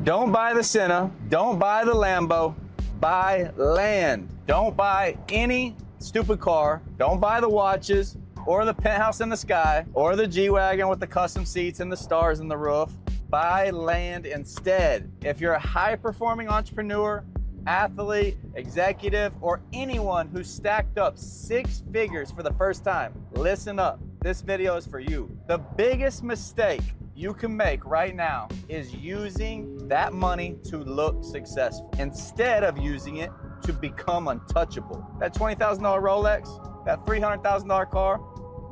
Don't buy the Senna, don't buy the Lambo, buy land. Don't buy any stupid car, don't buy the watches, or the penthouse in the sky, or the G-Wagon with the custom seats and the stars in the roof. Buy land instead. If you're a high-performing entrepreneur, athlete, executive, or anyone who's stacked up 6 figures for the first time, listen up. This video is for you. The biggest mistake you can make right now is using that money to look successful instead of using it to become untouchable. That $20,000 Rolex, that $300,000 car,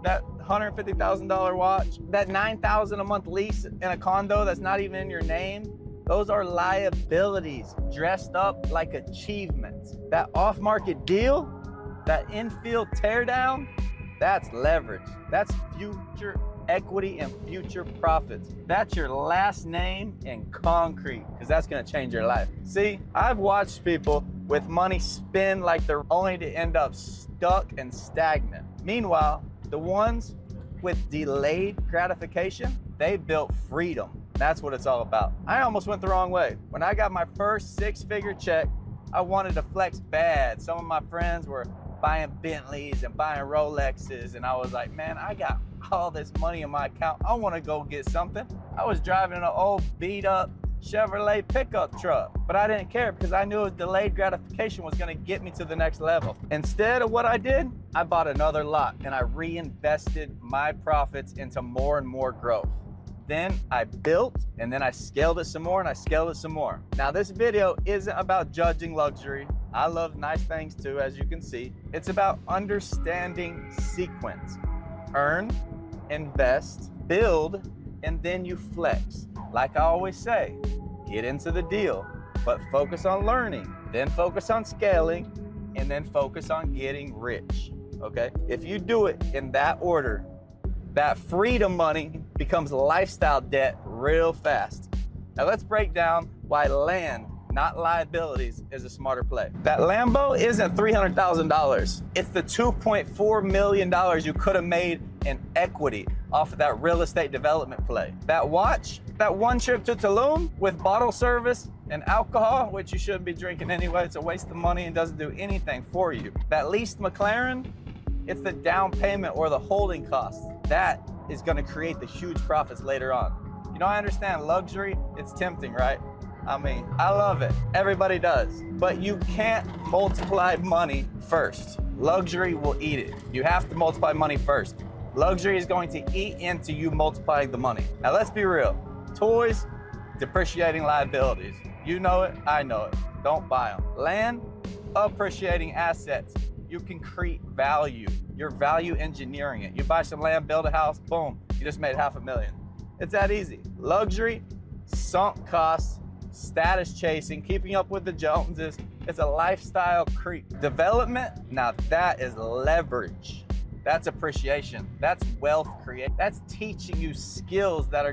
that $150,000 watch, that $9,000 a month lease in a condo that's not even in your name, those are liabilities dressed up like achievements. That off-market deal, that infield teardown, that's leverage. That's future equity and future profits. That's your last name in concrete, because that's gonna change your life. See, I've watched people with money spin like they're only to end up stuck and stagnant. Meanwhile, the ones with delayed gratification, they built freedom. That's what it's all about. I almost went the wrong way. When I got my first 6-figure check, I wanted to flex bad. Some of my friends were buying Bentleys and buying Rolexes, and I was like, man, I got all this money in my account. I want to go get something. I was driving an old beat up Chevrolet pickup truck, but I didn't care because I knew it was delayed gratification was going to get me to the next level. Instead of what I did, I bought another lot and I reinvested my profits into more and more growth. Then I built, and then I scaled it some more, and I scaled it some more. Now this video isn't about judging luxury. I love nice things too, as you can see. It's about understanding sequence. Earn, invest, build, and then you flex. Like I always say, get into the deal, but focus on learning, then focus on scaling, and then focus on getting rich, okay? If you do it in that order, that freedom money becomes lifestyle debt real fast. Now let's break down why land, not liabilities, is a smarter play. That Lambo isn't $300,000. It's the $2.4 million you could have made in equity off of that real estate development play. That watch, that one trip to Tulum with bottle service and alcohol, which you shouldn't be drinking anyway, it's a waste of money and doesn't do anything for you. That leased McLaren, it's the down payment or the holding cost. That is gonna create the huge profits later on. You know, I understand luxury, it's tempting, right? I mean, I love it. Everybody does. But you can't multiply money first. Luxury will eat it. You have to multiply money first. Luxury is going to eat into you multiplying the money. Now let's be real. Toys, depreciating liabilities. You know it, I know it. Don't buy them. Land, appreciating assets. You can create value. You're value engineering it. You buy some land, build a house, boom, you just made $500,000. It's that easy. Luxury, sunk costs, status chasing, keeping up with the Joneses. It's a lifestyle creep. Development, now that is leverage. That's appreciation. That's wealth creation. That's teaching you skills that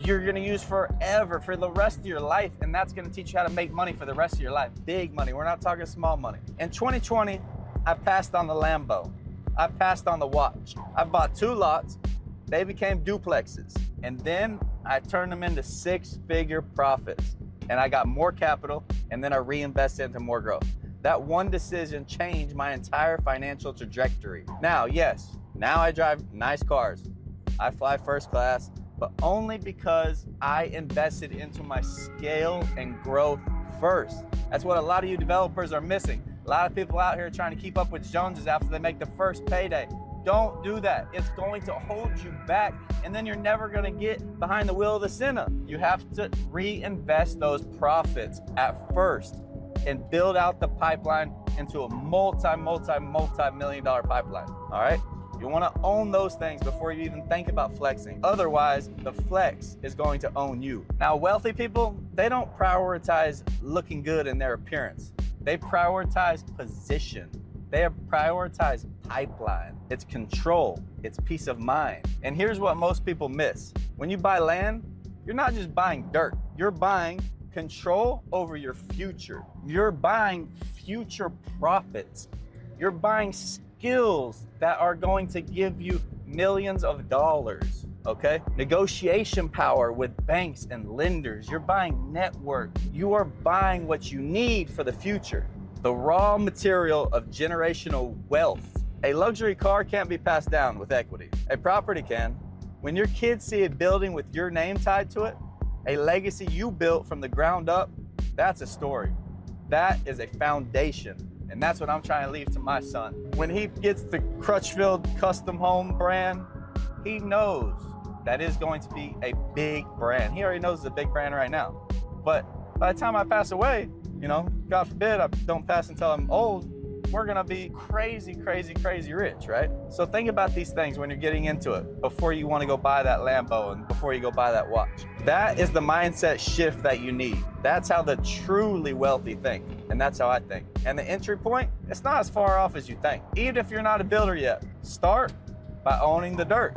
you're gonna use forever, for the rest of your life, and that's gonna teach you how to make money for the rest of your life. Big money, we're not talking small money. In 2020, I passed on the Lambo. I passed on the watch. I bought 2 lots. They became duplexes. And then I turned them into 6-figure profits. And I got more capital, and then I reinvested into more growth. That one decision changed my entire financial trajectory. Now, yes, now I drive nice cars. I fly first class, but only because I invested into my scale and growth first. That's what a lot of you developers are missing. A lot of people out here trying to keep up with Joneses after they make the first payday. Don't do that. It's going to hold you back, and then you're never gonna get behind the wheel of the Senna. You have to reinvest those profits at first and build out the pipeline into a multi-million dollar pipeline, all right? You wanna own those things before you even think about flexing. Otherwise, the flex is going to own you. Now, wealthy people, they don't prioritize looking good in their appearance. They prioritize position. They prioritize pipeline. It's control, it's peace of mind. And here's what most people miss. When you buy land, you're not just buying dirt. You're buying control over your future. You're buying future profits. You're buying skills that are going to give you millions of dollars. okay? Negotiation power with banks and lenders. You're buying network. You are buying what you need for the future. The raw material of generational wealth. A luxury car can't be passed down with equity. A property can. When your kids see a building with your name tied to it, a legacy you built from the ground up, that's a story. That is a foundation. And that's what I'm trying to leave to my son. When he gets the Crutchfield custom home brand, he knows that is going to be a big brand. He already knows it's a big brand right now. But by the time I pass away, you know, God forbid I don't pass until I'm old, we're gonna be crazy, crazy, crazy rich, right? So think about these things when you're getting into it before you wanna go buy that Lambo and before you go buy that watch. That is the mindset shift that you need. That's how the truly wealthy think, and that's how I think. And the entry point, it's not as far off as you think. Even if you're not a builder yet, start by owning the dirt.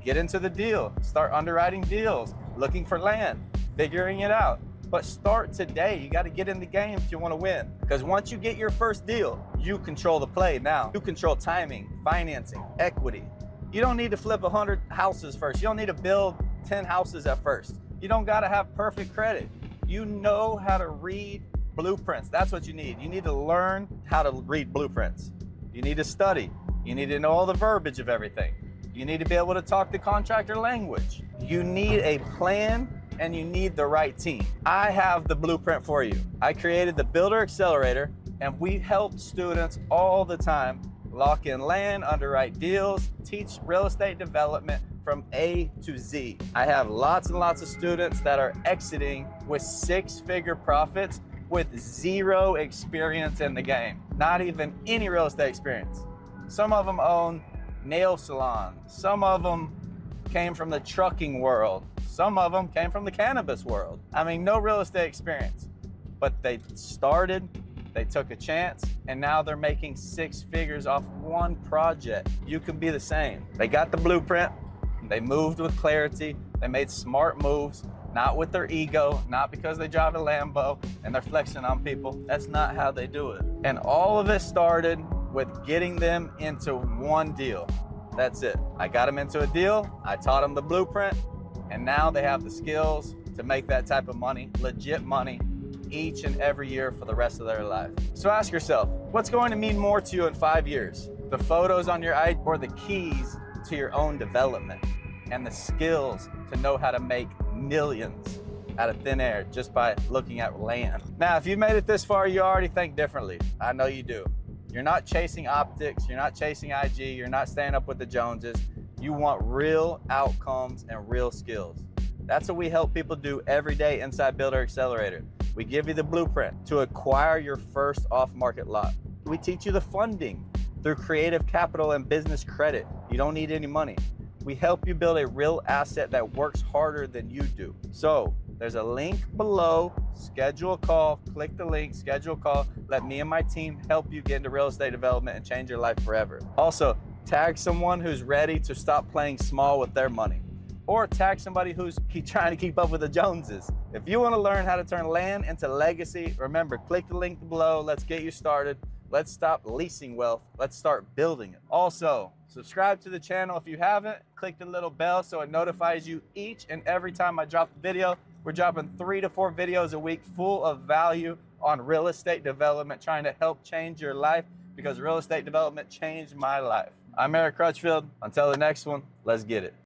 Get into the deal, start underwriting deals, looking for land, figuring it out. But start today. You got to get in the game if you want to win. Because once you get your first deal, you control the play now. You control timing, financing, equity. You don't need to flip 100 houses first. You don't need to build 10 houses at first. You don't got to have perfect credit. You know how to read blueprints. That's what you need. You need to learn how to read blueprints. You need to study. You need to know all the verbiage of everything. You need to be able to talk the contractor language. You need a plan and you need the right team. I have the blueprint for you. I created the Builder Accelerator, and we help students all the time lock in land, underwrite deals, teach real estate development from A to Z. I have lots and lots of students that are exiting with 6-figure profits with 0 experience in the game. Not even any real estate experience. Some of them own nail salons. Some of them came from the trucking world. Some of them came from the cannabis world. I mean, no real estate experience, but they started, they took a chance, and now they're making 6 figures off one project. You can be the same. They got the blueprint, they moved with clarity, they made smart moves, not with their ego, not because they drive a Lambo and they're flexing on people. That's not how they do it. And all of it started with getting them into one deal. That's it. I got them into a deal, I taught them the blueprint, and now they have the skills to make that type of money, legit money, each and every year for the rest of their life. So ask yourself, what's going to mean more to you in 5 years? The photos on your ID or the keys to your own development and the skills to know how to make millions out of thin air just by looking at land? Now, if you made it this far, you already think differently. I know you do. You're not chasing optics, you're not chasing IG, you're not staying up with the Joneses. You want real outcomes and real skills. That's what we help people do every day inside Builder Accelerator. We give you the blueprint to acquire your first off-market lot. We teach you the funding through creative capital and business credit. You don't need any money. We help you build a real asset that works harder than you do. So there's a link below, schedule a call, click the link, schedule a call. Let me and my team help you get into real estate development and change your life forever. Also, tag someone who's ready to stop playing small with their money. Or tag somebody who's trying to keep up with the Joneses. If you want to learn how to turn land into legacy, remember, click the link below. Let's get you started. Let's stop leasing wealth. Let's start building it. Also, subscribe to the channel if you haven't. Click the little bell so it notifies you each and every time I drop a video. We're dropping 3 to 4 videos a week full of value on real estate development, trying to help change your life, because real estate development changed my life. I'm Eric Crutchfield. Until the next one, let's get it.